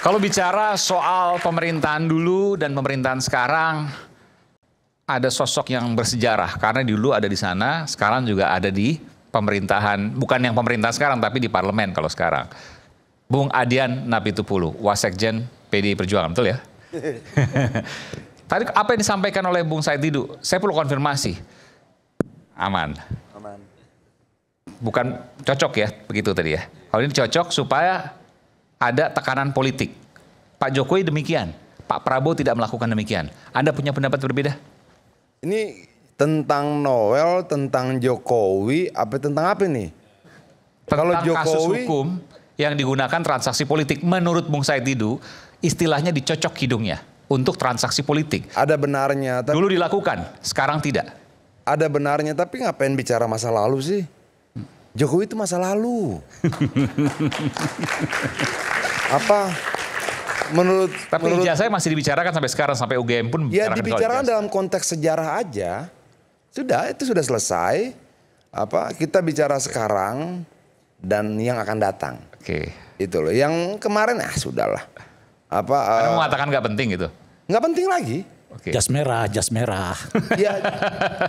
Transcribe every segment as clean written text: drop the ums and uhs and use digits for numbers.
Kalau bicara soal pemerintahan dulu dan pemerintahan sekarang, ada sosok yang bersejarah karena dulu ada di sana, sekarang juga ada di pemerintahan, bukan yang pemerintahan sekarang tapi di parlemen kalau sekarang. Bung Adian Napitupulu, Wasekjen PDI Perjuangan, betul ya? Tadi apa yang disampaikan oleh Bung Said Didu, saya perlu konfirmasi. Aman. Aman. Bukan cocok ya, begitu tadi ya. Kalau ini cocok supaya ada tekanan politik. Pak Jokowi demikian, Pak Prabowo tidak melakukan demikian. Anda punya pendapat berbeda? Ini tentang Noel, tentang Jokowi, apa tentang apa nih? Tentang kasus hukum yang digunakan transaksi politik. Menurut Bung Said Didu, istilahnya dicocok hidungnya untuk transaksi politik. Ada benarnya. Dulu dilakukan, sekarang tidak. Ada benarnya, tapi ngapain bicara masa lalu sih? Jokowi itu masa lalu. Apa? Tapi ijazah masih dibicarakan sampai sekarang, sampai UGM pun ya dibicarakan dalam konteks sejarah aja. Sudah, itu sudah selesai. Apa? Kita bicara sekarang dan yang akan datang. Oke. Itu loh. Yang kemarin sudahlah. Apa? Anda mengatakan nggak penting gitu? Nggak penting lagi. Okay. Jas merah. Ya,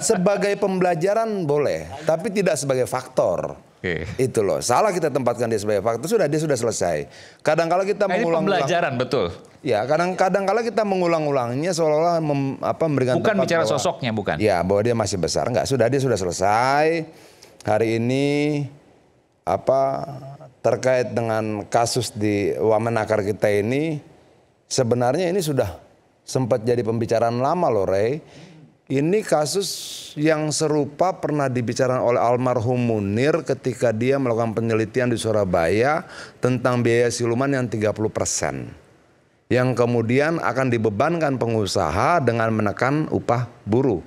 sebagai pembelajaran boleh, tapi tidak sebagai faktor. Okay. Itu loh. Salah kita tempatkan dia sebagai faktor. Dia sudah selesai. Kadang-kala kita mengulang-ulang. Ini pembelajaran betul. Ya, kadang-kala kita mengulang-ulangnya seolah-olah memberikan. Bukan bicara sosoknya, bukan. Ya, bahwa dia masih besar. Enggak, dia sudah selesai. Hari ini terkait dengan kasus di Wamenakar kita ini, sebenarnya ini sudah sempat jadi pembicaraan lama loh, Ray. Ini kasus yang serupa pernah dibicarakan oleh almarhum Munir ketika dia melakukan penelitian di Surabaya tentang biaya siluman yang 30%. Yang kemudian akan dibebankan pengusaha dengan menekan upah buruh.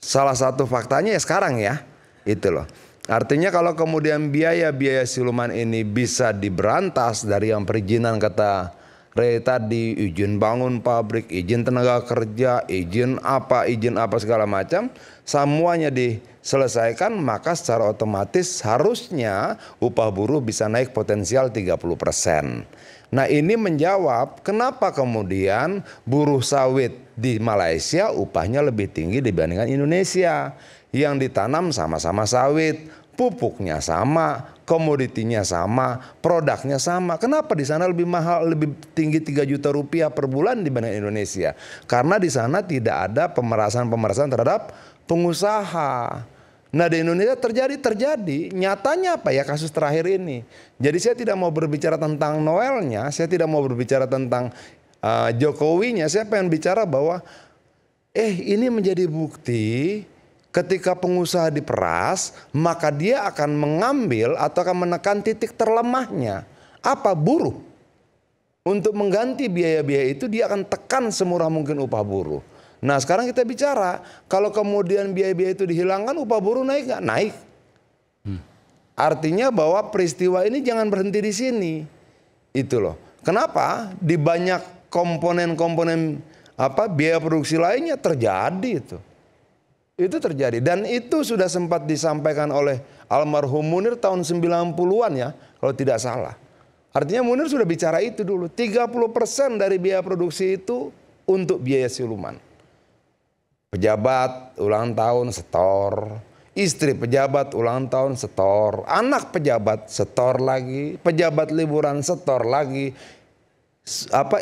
Salah satu faktanya ya sekarang ya, itu loh. Artinya kalau kemudian biaya-biaya siluman ini bisa diberantas dari yang perizinan kata Ray tadi, izin bangun pabrik, izin tenaga kerja, izin apa segala macam, semuanya diselesaikan, maka secara otomatis harusnya upah buruh bisa naik potensial 30%. Nah, ini menjawab kenapa kemudian buruh sawit di Malaysia upahnya lebih tinggi dibandingkan Indonesia yang ditanam sama-sama sawit, pupuknya sama, komoditinya sama, produknya sama. Kenapa di sana lebih mahal, lebih tinggi 3 juta rupiah per bulan dibanding Indonesia? Karena di sana tidak ada pemerasan terhadap pengusaha. Nah, di Indonesia terjadi. Nyatanya apa ya kasus terakhir ini? Jadi saya tidak mau berbicara tentang Noelnya, saya tidak mau berbicara tentang Jokowinya. Saya pengen bicara bahwa ini menjadi bukti. Ketika pengusaha diperas, maka dia akan mengambil atau akan menekan titik terlemahnya. Apa? Buruh. Untuk mengganti biaya-biaya itu dia akan tekan semurah mungkin upah buruh. Nah, sekarang kita bicara, kalau kemudian biaya-biaya itu dihilangkan, upah buruh naik nggak? Naik. Artinya bahwa peristiwa ini jangan berhenti di sini. Itu loh. Kenapa? Di banyak komponen-komponen biaya produksi lainnya terjadi itu. Itu terjadi dan itu sudah sempat disampaikan oleh almarhum Munir tahun 90-an ya, kalau tidak salah. Artinya Munir sudah bicara itu dulu, 30% dari biaya produksi itu untuk biaya siluman. Pejabat ulang tahun setor, istri pejabat ulang tahun setor, anak pejabat setor lagi, pejabat liburan setor lagi.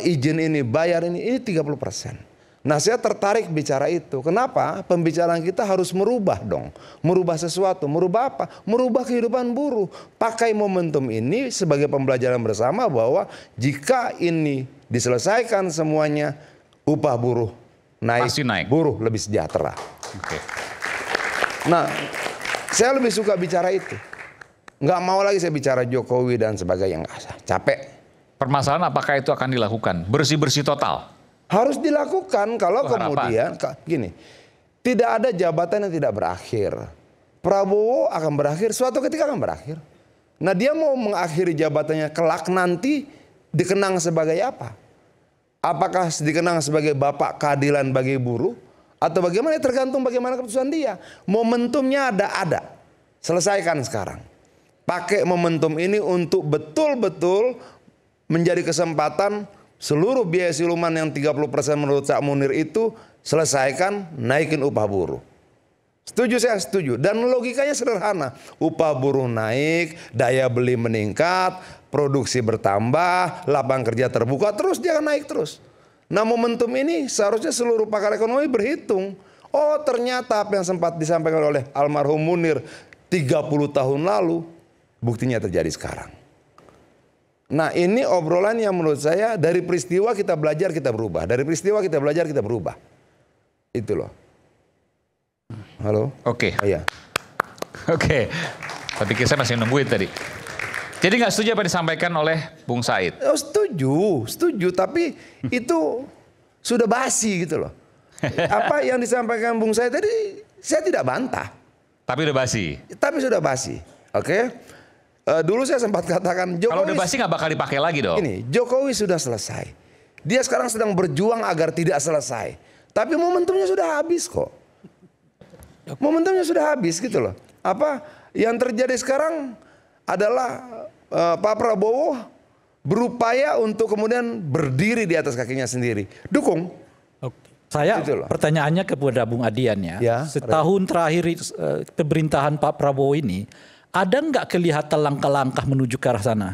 Izin ini, bayar ini 30%. Nah, saya tertarik bicara itu. Kenapa? Pembicaraan kita harus merubah dong. Merubah sesuatu. Merubah apa? Merubah kehidupan buruh. Pakai momentum ini sebagai pembelajaran bersama bahwa jika ini diselesaikan semuanya, upah buruh naik. Pasti naik. Buruh lebih sejahtera. Okay. Nah, saya lebih suka bicara itu. Nggak mau lagi saya bicara Jokowi dan sebagainya. Nggak, capek. Permasalahan apakah itu akan dilakukan? Bersih-bersih total? Harus dilakukan kalau kemudian gini, tidak ada jabatan yang tidak berakhir. Prabowo akan berakhir, suatu ketika akan berakhir. Nah, dia mau mengakhiri jabatannya kelak nanti dikenang sebagai apa? Apakah dikenang sebagai bapak keadilan bagi buruh atau bagaimana? Tergantung bagaimana keputusan dia. Momentumnya ada. Selesaikan sekarang. Pakai momentum ini untuk betul-betul menjadi kesempatan seluruh biaya siluman yang 30% menurut Cak Munir itu selesaikan, naikin upah buruh. Setuju, saya setuju. Dan logikanya sederhana. Upah buruh naik, daya beli meningkat, produksi bertambah, lapangan kerja terbuka, terus dia akan naik terus. Nah, momentum ini seharusnya seluruh pakar ekonomi berhitung. Oh, ternyata apa yang sempat disampaikan oleh almarhum Munir 30 tahun lalu, buktinya terjadi sekarang. Nah, ini obrolan yang menurut saya dari peristiwa kita belajar, kita berubah. Dari peristiwa kita belajar, kita berubah. Itu loh. Halo? Oke. Iya. Oke. Tapi saya masih nungguin tadi. Jadi nggak setuju apa yang disampaikan oleh Bung Said? Oh, setuju. Tapi itu sudah basi gitu loh. Apa yang disampaikan Bung Said tadi, saya tidak bantah. Tapi sudah basi. Oke. Dulu saya sempat katakan Jokowi. Kalau udah basi nggak bakal dipakai lagi dong. Ini Jokowi sudah selesai. Dia sekarang sedang berjuang agar tidak selesai. Tapi momentumnya sudah habis kok. Momentumnya sudah habis gitu loh. Apa yang terjadi sekarang adalah Pak Prabowo berupaya untuk kemudian berdiri di atas kakinya sendiri. Dukung. Saya Gitu loh. pertanyaannya kepada Bung Adian ya. Setahun terakhir pemerintahan Pak Prabowo ini, ada nggak kelihatan langkah-langkah menuju ke arah sana?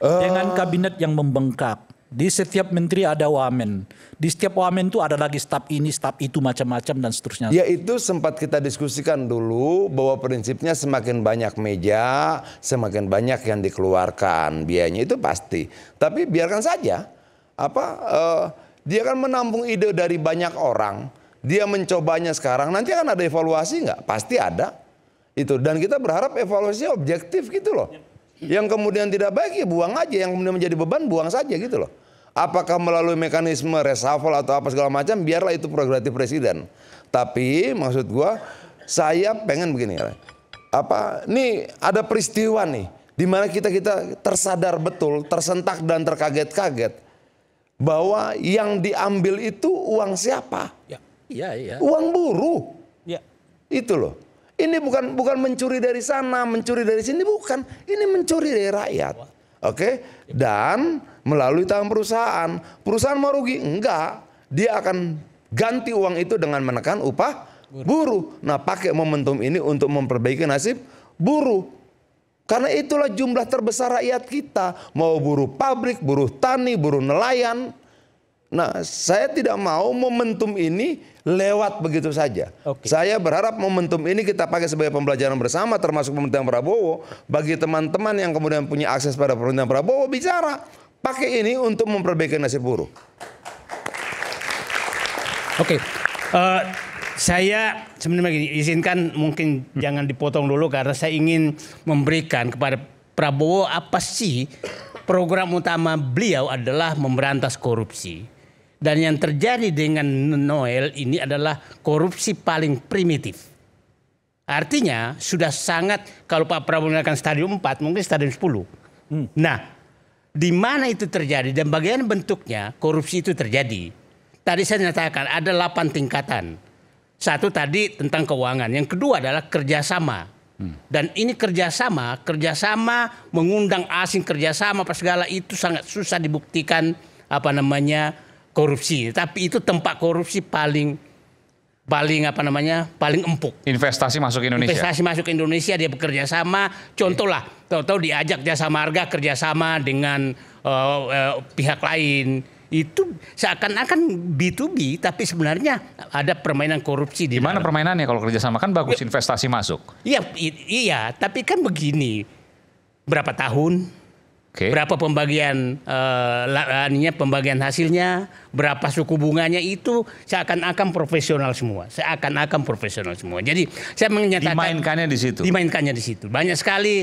Dengan kabinet yang membengkak. Di setiap menteri ada wamen. Di setiap wamen itu ada lagi staf ini, staf itu, macam-macam dan seterusnya. Ya, itu sempat kita diskusikan dulu bahwa prinsipnya semakin banyak meja, semakin banyak yang dikeluarkan biayanya, itu pasti. Tapi biarkan saja. Dia kan menampung ide dari banyak orang. Dia mencobanya sekarang. Nanti akan ada evaluasi nggak? Pasti ada. Itu, dan kita berharap evaluasinya objektif gitu loh. Yang kemudian tidak baik ya buang aja, yang kemudian menjadi beban buang saja gitu loh. Apakah melalui mekanisme reshuffle atau apa segala macam, biarlah itu prerogatif presiden. Tapi maksud gua, saya pengen begini. Nih ada peristiwa nih di mana kita tersadar betul, tersentak dan terkaget-kaget bahwa yang diambil itu uang siapa? Iya. Uang buruh. Ya. Itu loh. Ini bukan mencuri dari sana, mencuri dari sini, bukan. Ini mencuri dari rakyat. Oke? Dan melalui tangan perusahaan. Perusahaan mau rugi? Enggak. Dia akan ganti uang itu dengan menekan upah buruh. Nah, pakai momentum ini untuk memperbaiki nasib buruh. Karena itulah jumlah terbesar rakyat kita. Mau buruh pabrik, buruh tani, buruh nelayan. Nah, saya tidak mau momentum ini lewat begitu saja. Saya berharap momentum ini kita pakai sebagai pembelajaran bersama, termasuk pemerintahan Prabowo. Bagi teman-teman yang kemudian punya akses pada pemerintahan Prabowo, bicara. Pakai ini untuk memperbaiki nasib buruh. Saya sebenarnya begini, izinkan mungkin jangan dipotong dulu karena saya ingin memberikan kepada Prabowo apa sih program utama beliau adalah memberantas korupsi. Dan yang terjadi dengan Noel ini adalah korupsi paling primitif. Artinya sudah sangat, kalau Pak Prabowo mengatakan stadium 4, mungkin stadium 10. Nah, di mana itu terjadi dan bagaimana bentuknya korupsi itu terjadi. Tadi saya nyatakan ada 8 tingkatan. Satu tadi tentang keuangan, yang kedua adalah kerjasama. Dan ini kerjasama mengundang asing, kerjasama apa segala itu sangat susah dibuktikan korupsi. Tapi itu tempat korupsi paling empuk. Investasi masuk Indonesia. Dia bekerja sama. Contoh lah, tahu-tahu diajak Jasa Marga kerjasama dengan pihak lain. Itu seakan-akan B2B, tapi sebenarnya ada permainan korupsi di mana permainannya kalau kerjasama kan bagus investasi masuk. Iya, tapi kan begini, berapa tahun, berapa pembagian pembagian hasilnya, berapa suku bunganya, itu seakan-akan profesional semua. Jadi saya menyatakan dimainkannya di situ. Banyak sekali.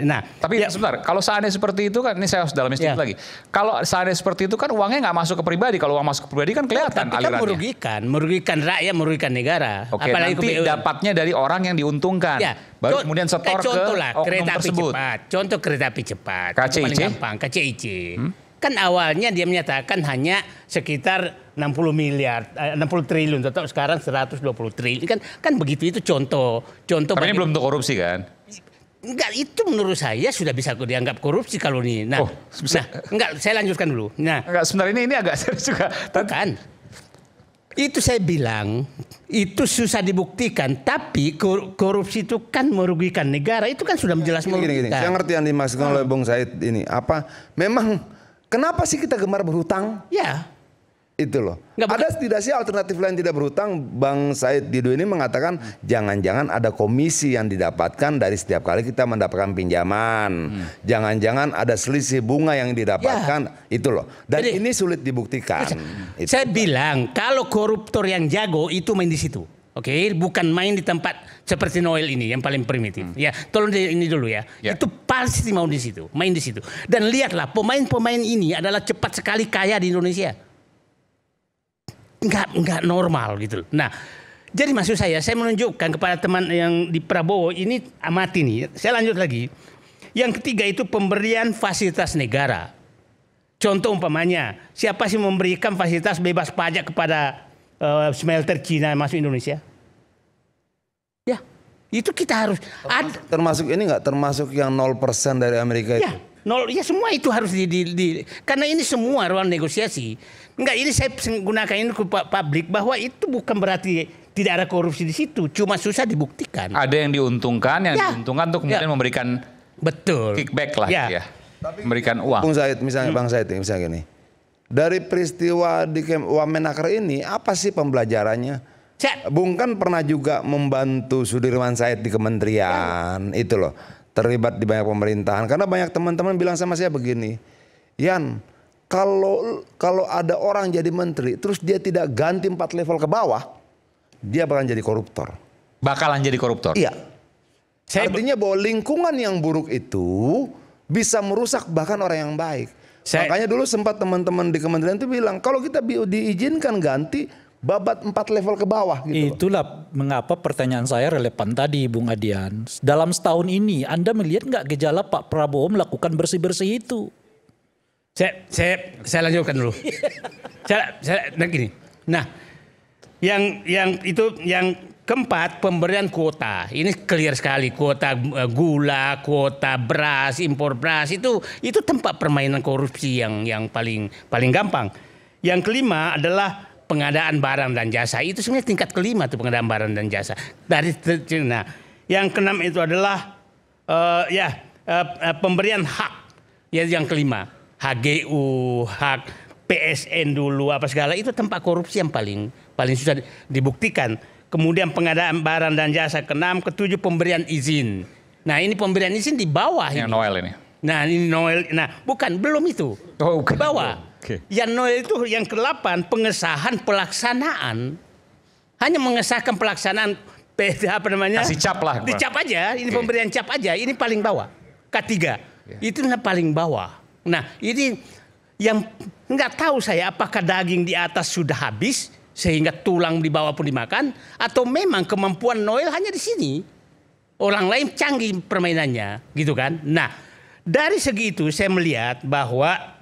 Nah, tapi sebentar, kalau seandainya seperti itu kan, ini saya harus dalami sedikit lagi. Kalau seandainya seperti itu kan uangnya nggak masuk ke pribadi. Kalau uang masuk ke pribadi kan kelihatan alirannya. Kan merugikan rakyat, merugikan negara. Apalagi nanti dapatnya dari orang yang diuntungkan. Baru kemudian setor ke oknum tersebut. Contoh kereta api cepat. KCIC. Kan awalnya dia menyatakan hanya sekitar 60 triliun, tetap sekarang 120 triliun. Kan begitu, itu contoh. Tapi ini belum untuk korupsi kan? Enggak, itu menurut saya sudah bisa dianggap korupsi kalau ini. Nah, enggak, saya lanjutkan dulu. Nah, enggak, sebenarnya ini agak serius juga. Kan, itu saya bilang, itu susah dibuktikan. Tapi korupsi itu kan merugikan negara. Itu kan sudah jelas merugikan. Saya ngerti yang dimaksudkan oleh Bung Said ini. Apa, memang kenapa sih kita gemar berhutang? Ya. Itu loh. Ada tidak sih alternatif lain tidak berhutang? Bang Said Didu ini mengatakan jangan-jangan ada komisi yang didapatkan dari setiap kali kita mendapatkan pinjaman. Jangan-jangan ada selisih bunga yang didapatkan. Itu loh. Dan jadi, ini sulit dibuktikan. Saya bilang kalau koruptor yang jago itu main di situ. Oke, bukan main di tempat seperti Noel ini yang paling primitif. Ya, tolong ini dulu ya. Itu pasti mau di situ, main di situ. Dan lihatlah pemain-pemain ini adalah cepat sekali kaya di Indonesia. Enggak normal gitu. Nah, jadi maksud saya menunjukkan kepada teman yang di Prabowo ini amati nih. Saya lanjut lagi. Yang ketiga itu pemberian fasilitas negara. Contoh umpamanya, siapa sih memberikan fasilitas bebas pajak kepada smelter Cina masuk Indonesia? Ya, itu kita harus termasuk ini enggak, termasuk yang 0% dari Amerika itu. Ya semua itu harus karena ini semua ruang negosiasi. Enggak, ini saya gunakan ini ke publik bahwa itu bukan berarti tidak ada korupsi di situ, cuma susah dibuktikan. Ada yang diuntungkan, diuntungkan untuk kemudian memberikan kickback lah ya. Memberikan uang. Bung Said misalnya, Bang Said misalnya gini. Dari peristiwa di Wamenakar ini apa sih pembelajarannya? Bung kan pernah juga membantu Sudirman Said di kementerian, itu loh. Terlibat di banyak pemerintahan karena banyak teman-teman bilang sama saya begini, Yan, kalau ada orang jadi menteri terus dia tidak ganti 4 level ke bawah, dia bakalan jadi koruptor. Bakalan jadi koruptor? Iya. Artinya bahwa lingkungan yang buruk itu bisa merusak bahkan orang yang baik. Makanya dulu sempat teman-teman di kementerian itu bilang kalau kita diizinkan ganti babat 4 level ke bawah gitu. Itulah mengapa pertanyaan saya relevan tadi Bung Adian. Dalam setahun ini Anda melihat nggak gejala Pak Prabowo melakukan bersih-bersih itu? Saya lanjutkan dulu. Gini. Nah, yang keempat pemberian kuota. Ini clear sekali, kuota gula, kuota beras, impor beras itu tempat permainan korupsi yang paling gampang. Yang kelima adalah pengadaan barang dan jasa. Itu sebenarnya tingkat kelima tuh pengadaan barang dan jasa. Nah, yang keenam itu adalah pemberian hak. Ya, yang kelima, HGU, hak PSN dulu apa segala itu tempat korupsi yang paling susah dibuktikan. Kemudian pengadaan barang dan jasa keenam, ketujuh pemberian izin. Nah, ini pemberian izin di bawah yang ini. Noel ini. Nah, ini Noel. Nah, belum itu. Oh, ke bawah. Okay. Yang Noel itu yang ke-8 pengesahan pelaksanaan. Hanya mengesahkan pelaksanaan kasih cap lah. Dicap aja, ini pemberian cap aja, ini paling bawah. K3. Itu paling bawah. Nah, ini yang enggak tahu saya apakah daging di atas sudah habis sehingga tulang di bawah pun dimakan atau memang kemampuan Noel hanya di sini. Orang lain canggih permainannya, gitu kan? Nah, dari segi itu saya melihat bahwa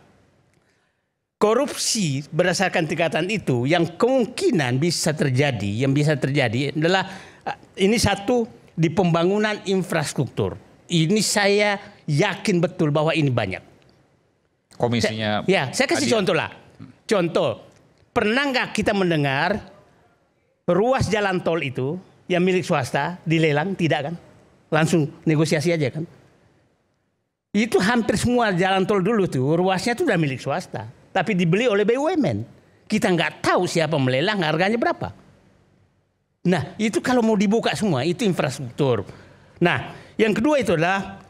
korupsi berdasarkan tingkatan itu yang kemungkinan bisa terjadi, adalah ini satu di pembangunan infrastruktur. Ini saya yakin betul bahwa ini banyak. Komisinya. Saya kasih contoh lah. Contoh, pernah nggak kita mendengar ruas jalan tol itu yang milik swasta dilelang? Tidak kan? Langsung negosiasi aja kan? Itu hampir semua jalan tol dulu tuh ruasnya tuh udah milik swasta. Tapi dibeli oleh BUMN. Kita nggak tahu siapa melelang, harganya berapa. Nah, itu kalau mau dibuka semua, itu infrastruktur. Nah, yang kedua itu adalah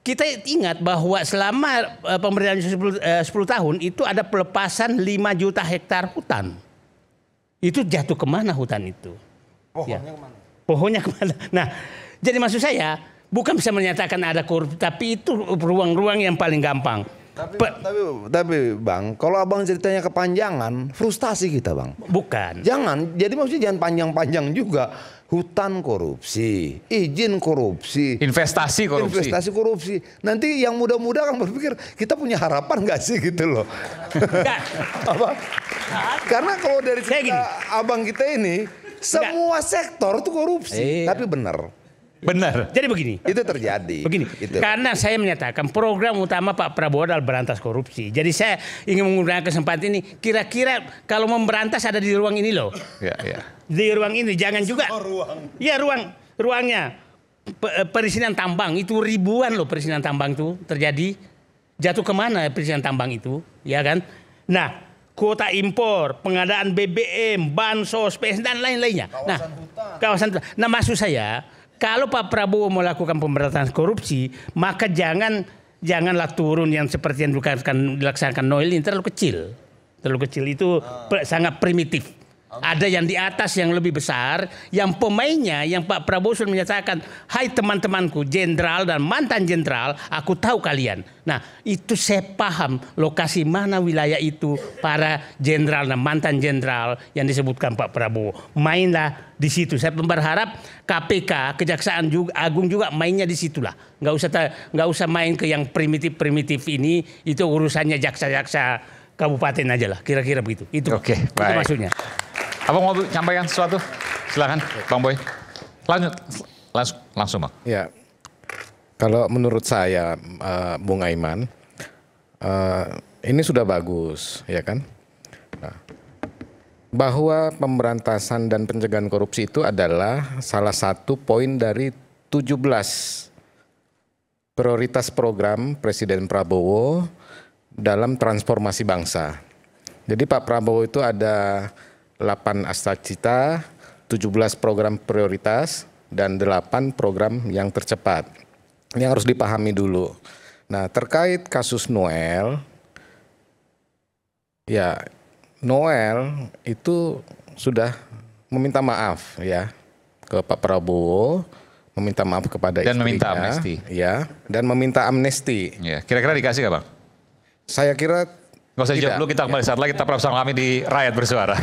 kita ingat bahwa selama pemerintahan 10 tahun itu ada pelepasan 5 juta hektar hutan. Itu jatuh kemana hutan itu? Pohonnya kemana? Nah, jadi maksud saya bukan bisa menyatakan ada korupsi, tapi itu ruang-ruang yang paling gampang. Tapi Bang, kalau Abang ceritanya kepanjangan, frustasi kita Bang. Bukan. Jangan, jadi maksudnya jangan panjang-panjang juga. Hutan korupsi, izin korupsi, investasi korupsi. Nanti yang muda-muda kan berpikir kita punya harapan nggak sih gitu loh. Apa? Karena kalau dari cerita Abang kita ini, semua sektor itu korupsi. Tapi benar. Benar. Jadi begini. Itu terjadi. Begini, karena saya menyatakan program utama Pak Prabowo adalah berantas korupsi. Jadi saya ingin menggunakan kesempatan ini, kira-kira kalau memberantas ada di ruang ini loh. Ya, ya. Di ruang ini, jangan juga. Ya ruangnya. Perizinan tambang itu ribuan loh perizinan tambang itu terjadi. Jatuh kemana perizinan tambang itu, ya kan? Nah, kuota impor, pengadaan BBM, bansos, PS dan lain-lainnya. Kawasan hutan. Nah, maksud saya, kalau Pak Prabowo melakukan pemberantasan korupsi, maka janganlah turun yang seperti yang dilaksanakan Noel ini terlalu kecil. Terlalu kecil itu sangat primitif. Ada yang di atas yang lebih besar, yang pemainnya, yang Pak Prabowo sudah menyatakan, hai teman-temanku, jenderal dan mantan jenderal, aku tahu kalian. Nah, itu saya paham lokasi mana wilayah itu para jenderal dan mantan jenderal yang disebutkan Pak Prabowo. Mainlah di situ. Saya berharap KPK, Kejaksaan Agung juga mainnya di situlah. Nggak usah main ke yang primitif-primitif ini, itu urusannya jaksa-jaksa kabupaten aja lah, kira-kira begitu. Itu, Oke, itu baik. maksudnya. Abang mau nyampaikan sesuatu? Silakan, Bang Boy. Langsung Bang. Ya, kalau menurut saya, Bung Aiman, ini sudah bagus, ya kan? Nah, bahwa pemberantasan dan pencegahan korupsi itu adalah salah satu poin dari 17 prioritas program Presiden Prabowo dalam transformasi bangsa. Jadi Pak Prabowo itu ada 8 astacita, 17 program prioritas, dan 8 program yang tercepat. Ini harus dipahami dulu. Nah, terkait kasus Noel, ya Noel itu sudah meminta maaf ya ke Pak Prabowo, meminta maaf kepada dan istrinya, meminta amnesti. Ya, dan meminta amnesti. Ya, kira-kira dikasih nggak Bang? Saya kira Nggak usah tidak. jawab dulu, kita kembali saat lagi, tetap bersama kami di Rakyat Bersuara.